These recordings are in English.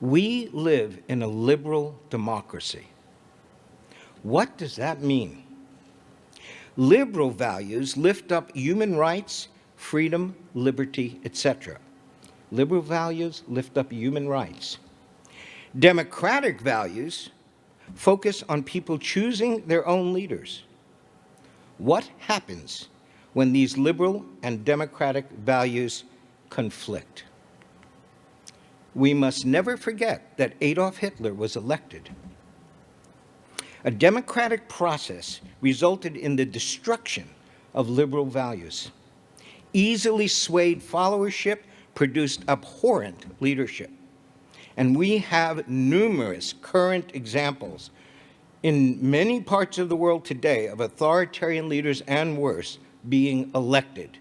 We live in a liberal democracy. What does that mean? Liberal values lift up human rights, freedom, liberty, etc. Liberal values lift up human rights. Democratic values focus on people choosing their own leaders. What happens when these liberal and democratic values conflict? We must never forget that Adolf Hitler was elected. A democratic process resulted in the destruction of liberal values. Easily swayed followership produced abhorrent leadership. And we have numerous current examples in many parts of the world today of authoritarian leaders and worse being elected.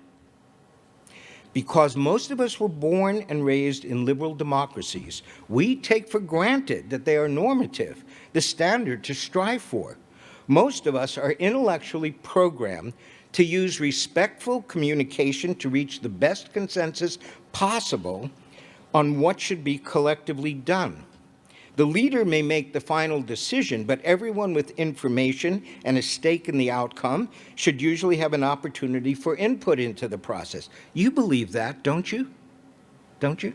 Because most of us were born and raised in liberal democracies, we take for granted that they are normative, the standard to strive for. Most of us are intellectually programmed to use respectful communication to reach the best consensus possible on what should be collectively done. The leader may make the final decision, but everyone with information and a stake in the outcome should usually have an opportunity for input into the process. You believe that, don't you? Don't you?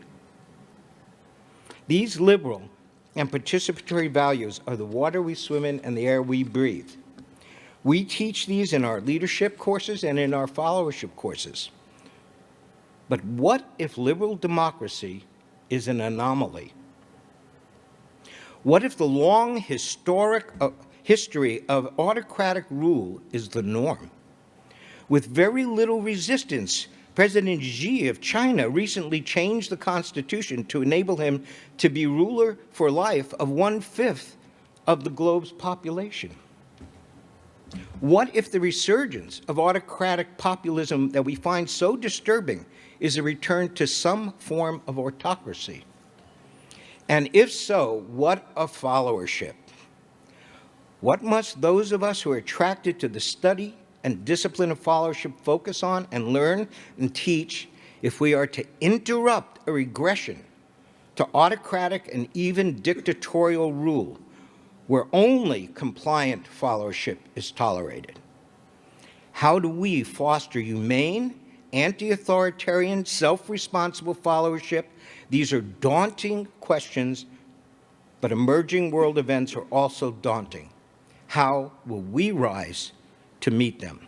These liberal and participatory values are the water we swim in and the air we breathe. We teach these in our leadership courses and in our followership courses. But what if liberal democracy is an anomaly? What if the long history of autocratic rule is the norm? With very little resistance, President Xi of China recently changed the constitution to enable him to be ruler for life of 1/5 of the globe's population. What if the resurgence of autocratic populism that we find so disturbing is a return to some form of autocracy? And if so, what of followership? What must those of us who are attracted to the study and discipline of followership focus on and learn and teach if we are to interrupt a regression to autocratic and even dictatorial rule where only compliant followership is tolerated? How do we foster humane, anti-authoritarian, self-responsible followership? These are daunting questions, but emerging world events are also daunting. How will we rise to meet them?